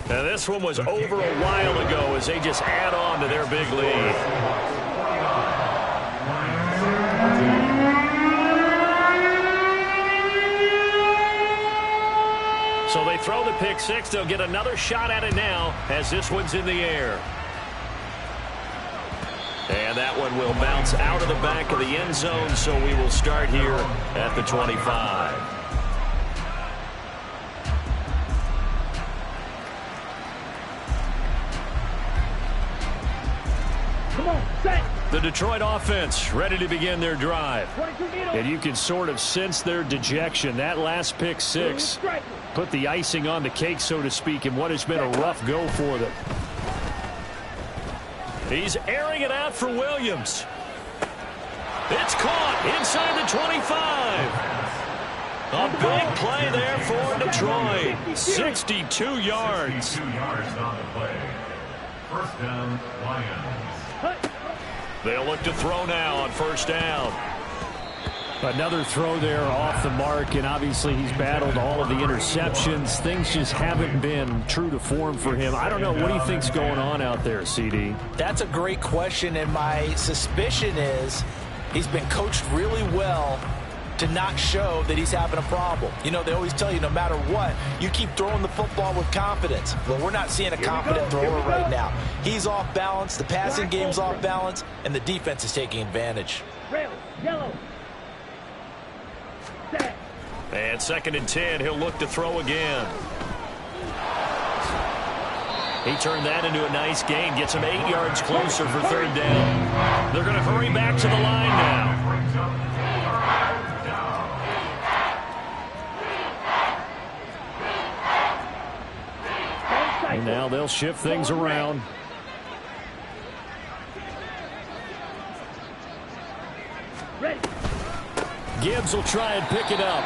Now this one was over a while ago as they just add on to their big lead. So they throw the pick six. They'll get another shot at it now as this one's in the air. And that one will bounce out of the back of the end zone, so we will start here at the 25. Come on, set. The Detroit offense ready to begin their drive. And you can sort of sense their dejection. That last pick six put the icing on the cake, so to speak, in what has been a rough go for them. He's airing it out for Williams. It's caught inside the 25. A big play there for Detroit. 62 yards. 62 yards on the play. 1st down, Lions. They'll look to throw now on 1st down. Another throw there off the mark, and obviously he's battled all of the interceptions. Things just haven't been true to form for him. I don't know. What do you think's going on out there, CD? That's a great question, and my suspicion is he's been coached really well to not show that he's having a problem. You know, they always tell you no matter what, you keep throwing the football with confidence. Well, we're not seeing a confident thrower right now. He's off balance, the passing game's off balance, and the defense is taking advantage. Red, yellow. Set. And 2nd and 10, he'll look to throw again. He turned that into a nice gain, gets him 8 yards closer for 3rd down. They're going to hurry back to the line now. And now they'll shift things around. Gibbs will try and pick it up.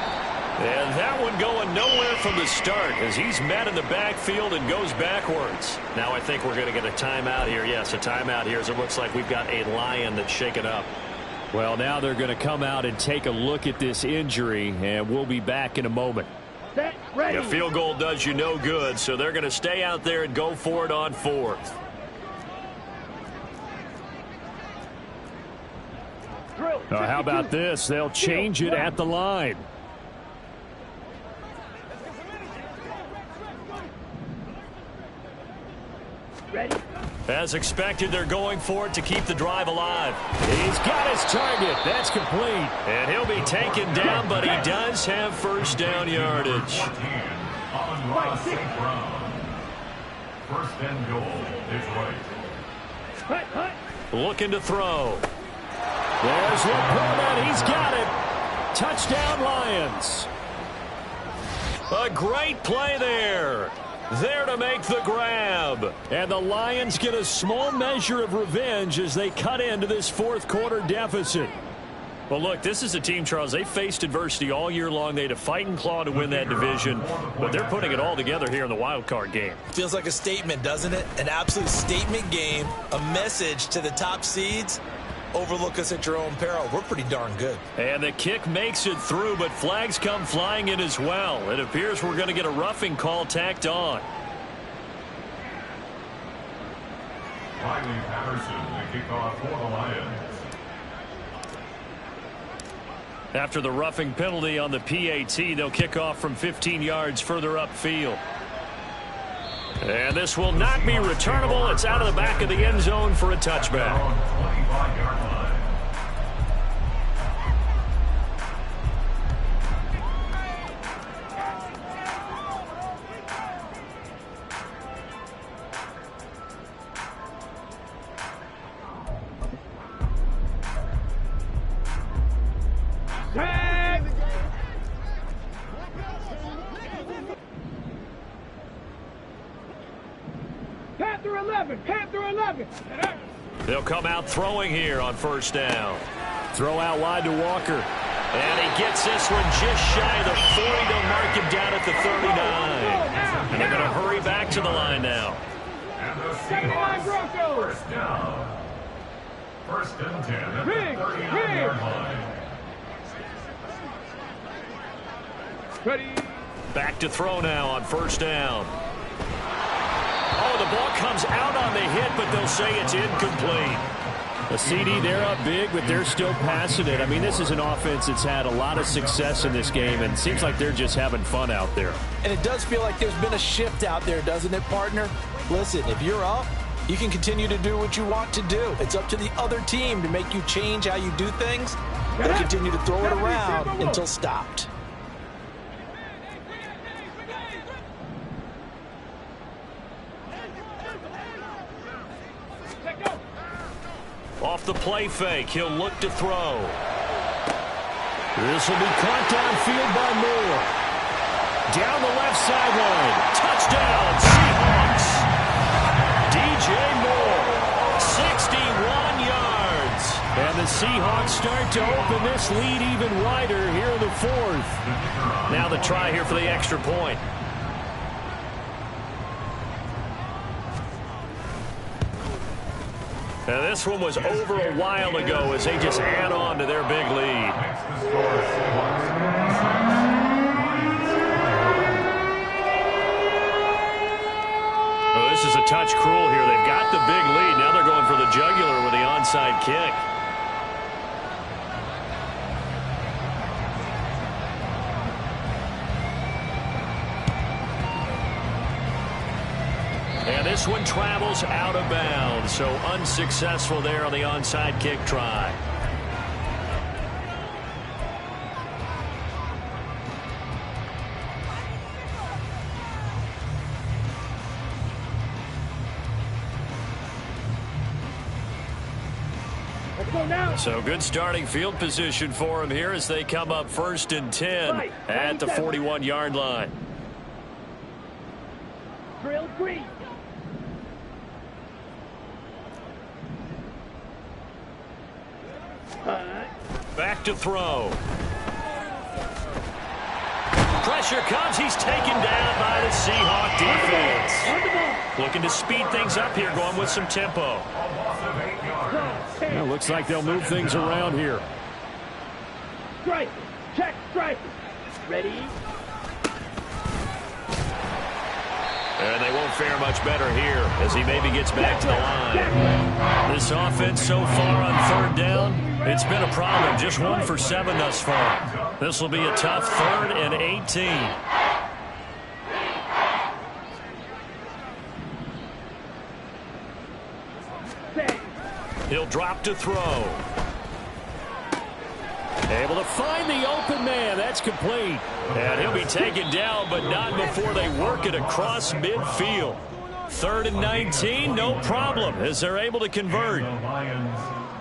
And that one going nowhere from the start as he's met in the backfield and goes backwards. Now I think we're going to get a timeout here. Yes, a timeout here as it looks like we've got a Lion that's shaken up. Well, now they're going to come out and take a look at this injury, and we'll be back in a moment. A field goal does you no good, so they're going to stay out there and go for it on 4th. How about this? They'll change it at the line. As expected, they're going for it to keep the drive alive. He's got his target. That's complete. And he'll be taken down, but he does have first down yardage. 14 on Ross St. Brown. First and goal, Detroit. Looking to throw. There's Laporta. He's got it. Touchdown, Lions. A great play there. There to make the grab. And the Lions get a small measure of revenge as they cut into this fourth quarter deficit. Well, look, this is a team, Charles. They faced adversity all year long. They had to fight and claw to win that division, but they're putting it all together here in the wild card game. Feels like a statement, doesn't it? An absolute statement game, a message to the top seeds. Overlook us at your own peril. We're pretty darn good. And the kick makes it through, but flags come flying in as well. It appears we're going to get a roughing call tacked on. Riley Patterson, the kickoff for the Lions. After the roughing penalty on the PAT, they'll kick off from 15 yards further upfield. And this will not be returnable. It's out of the back of the end zone for a touchback. 25-yard line. Panther 11, Panther 11. They'll come out throwing here on first down. Throw out wide to Walker. And he gets this one just shy of the 40. They'll mark him down at the 39. And they're going to hurry back to the line now. And the Seahawks, first down. First and 10 at the 39-yard line. Ready. Back to throw now on first down. Oh, the ball comes out on the hit, but they'll say it's incomplete. A CD, they're up big, but they're still passing it. I mean, this is an offense that's had a lot of success in this game, and it seems like they're just having fun out there. And it does feel like there's been a shift out there, doesn't it, partner? Listen, if you're up, you can continue to do what you want to do. It's up to the other team to make you change how you do things. They'll continue to throw it around until stopped. Off the play fake, he'll look to throw. This will be caught downfield by Moore. Down the left sideline. Touchdown, Seahawks. DJ Moore, 61 yards. And the Seahawks start to open this lead even wider here in the fourth. Now the try here for the extra point. Now this one was over a while ago as they just add on to their big lead. Oh, this is a touch cruel here. They've got the big lead. Now they're going for the jugular with the onside kick. And this one travels out of bounds, so unsuccessful there on the onside kick try. Let's go now. So good starting field position for him here as they come up first and 10 at the 41-yard line. Drill green. Back to throw. Pressure comes. He's taken down by the Seahawk defense. Looking to speed things up here, going with some tempo. It looks like they'll move things around here. Strike. Check strike. Ready? And they won't fare much better here as he maybe gets back to the line. This offense so far on third down, it's been a problem. Just 1 for 7 thus far. This will be a tough 3rd and 18. He'll drop to throw. Able to find the open man. That's complete. And he'll be taken down, but not before they work it across midfield. 3rd and 19, no problem, as they're able to convert. Lions,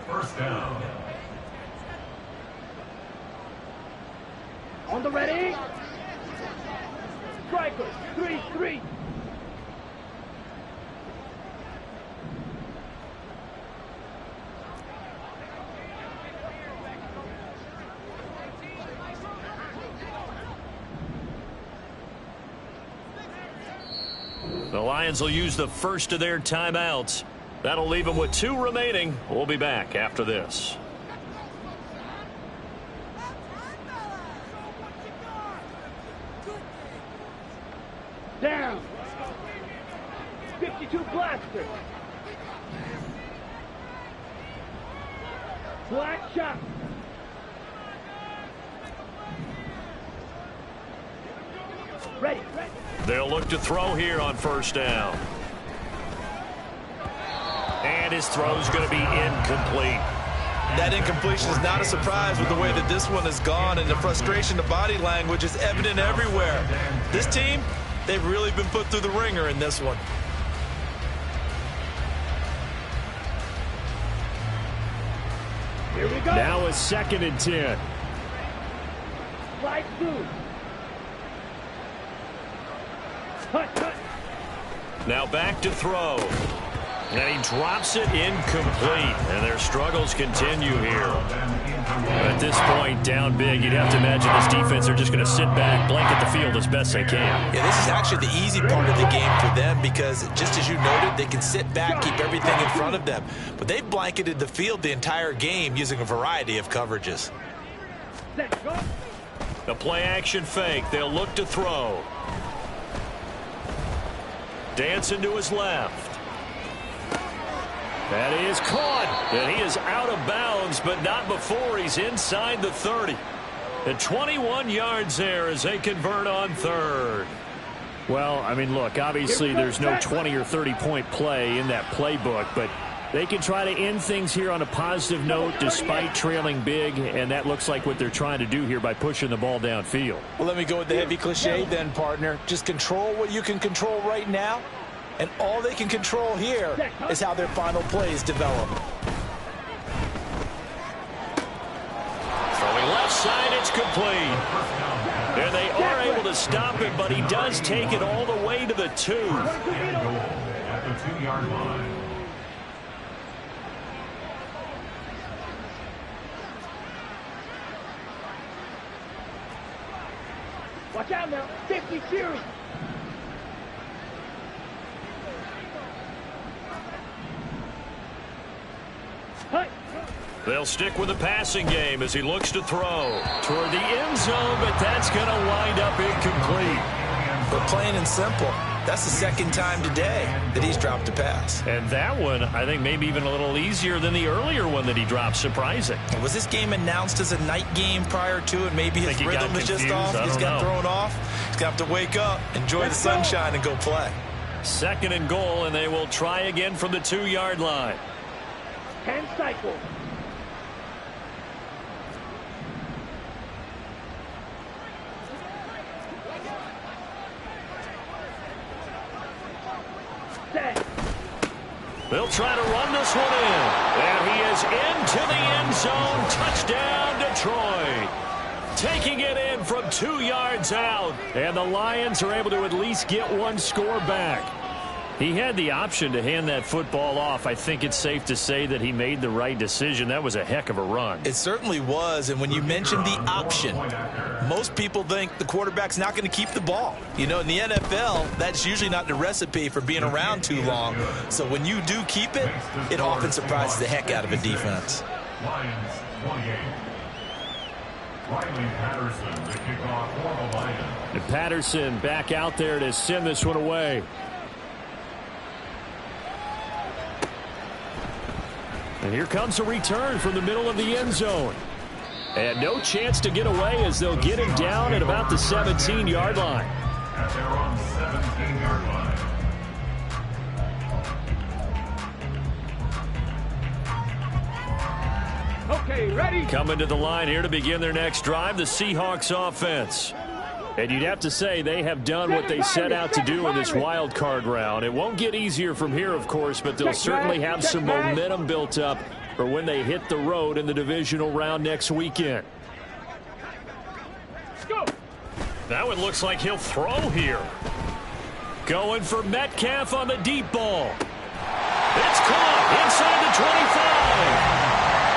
first down. On the ready. Strikers. 3-3. The Lions will use the first of their timeouts. That'll leave them with 2 remaining. We'll be back after this. Down. 52 blaster. Black shot. Ready. They'll look to throw here on first down. And his throw's going to be incomplete. That incompletion is not a surprise with the way that this one has gone, and the frustration, the body language is evident everywhere. This team, they've really been put through the ringer in this one. Here we go. Now a 2nd and 10. Slide through. Cut. Now back to throw. And he drops it incomplete. And their struggles continue here. At this point, down big, you'd have to imagine this defense are just going to sit back, blanket the field as best they can. Yeah, this is actually the easy part of the game for them because, just as you noted, they can sit back, keep everything in front of them. But they've blanketed the field the entire game using a variety of coverages. The play-action fake. They'll look to throw. Dancing to his left. That is caught. And he is out of bounds, but not before he's inside the 30. And 21 yards there as they convert on 3rd. Well, I mean, look, obviously there's no 20 or 30-point play in that playbook, but they can try to end things here on a positive note despite trailing big, and that looks like what they're trying to do here by pushing the ball downfield. Well, let me go with the heavy cliche then, partner. Just control what you can control right now, and all they can control here is how their final plays develop. Throwing left side, it's complete. And they are able to stop it, but he does take it all the way to the 2. At the 2-yard line. Watch out now. 50 series. They'll stick with the passing game as he looks to throw toward the end zone, but that's going to wind up incomplete. But plain and simple, that's the 2nd time today that he's dropped a pass. And that one, I think, maybe even a little easier than the earlier one that he dropped. Surprising. Was this game announced as a night game prior to, and maybe his rhythm is just off? He's got thrown off. He's got to wake up, enjoy the sunshine, and go play. 2nd and goal, and they will try again from the 2-yard line. 10 cycles. They'll try to run this one in. And he is into the end zone. Touchdown, Detroit. Taking it in from 2 yards out. And the Lions are able to at least get one score back. He had the option to hand that football off. I think it's safe to say that he made the right decision. That was a heck of a run. It certainly was. And when you mentioned the option, most people think the quarterback's not going to keep the ball. You know, in the NFL, that's usually not the recipe for being around too long. So when you do keep it, it often surprises the heck out of a defense. Lions 28. Riley Patterson, the kickoff for the Lions. And Patterson back out there to send this one away. And here comes a return from the middle of the end zone. And no chance to get away as they'll get him down at about the 17-yard line. At their own 17-yard line. Okay, ready? Coming to the line here to begin their next drive, the Seahawks offense. And you'd have to say they have done what they set out to do in this wild card round. It won't get easier from here, of course, but they'll certainly have some momentum built up for when they hit the road in the divisional round next weekend. Let's go. That one looks like he'll throw here. Going for Metcalf on the deep ball. It's caught inside the 25.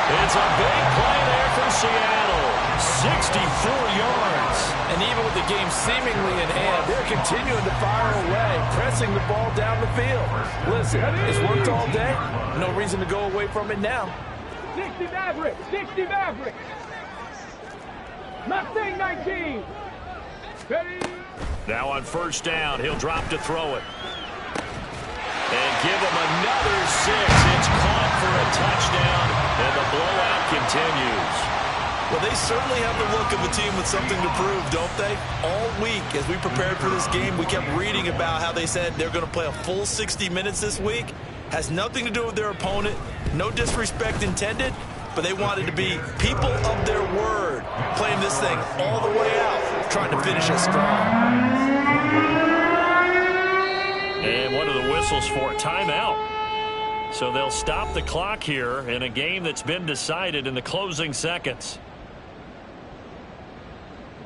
It's a big play there for Seattle. 64 yards. And even with the game seemingly in hand, they're continuing to fire away, pressing the ball down the field. Listen, it's worked all day. No reason to go away from it now. 60 Mavericks. 60 Mavericks. Mustang 19. Ready? Now on first down, he'll drop to throw it. And give him another 6. It's caught for a touchdown, and the blowout continues. Well, they certainly have the look of a team with something to prove, don't they? All week, as we prepared for this game, we kept reading about how they said they're going to play a full 60 minutes this week. Has nothing to do with their opponent. No disrespect intended, but they wanted to be people of their word, playing this thing all the way out, trying to finish it strong. And what are the whistles for? Timeout. So they'll stop the clock here in a game that's been decided in the closing seconds.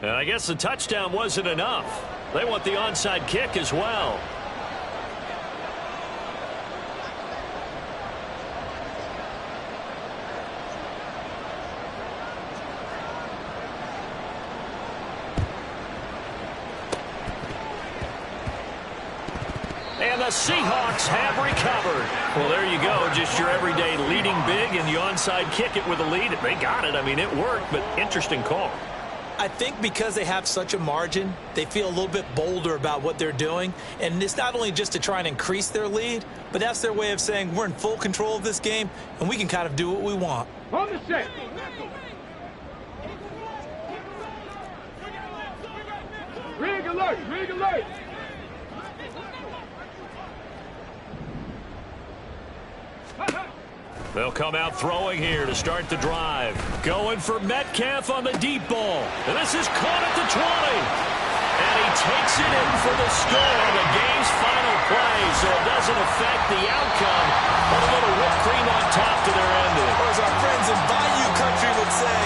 And I guess the touchdown wasn't enough. They want the onside kick as well. And the Seahawks have recovered. Well, there you go. Just your everyday leading big and the onside kick it with a lead. They got it. I mean, it worked, but interesting call. I think because they have such a margin, they feel a little bit bolder about what they're doing. And it's not only just to try and increase their lead, but that's their way of saying we're in full control of this game, and we can kind of do what we want. On the set. Rig alert. Rig alert. They'll come out throwing here to start the drive. Going for Metcalf on the deep ball. And this is caught at the 20. And he takes it in for the score, the game's final play, so it doesn't affect the outcome. But a little whipped cream on top to their ending. Or as our friends in Bayou Country would say,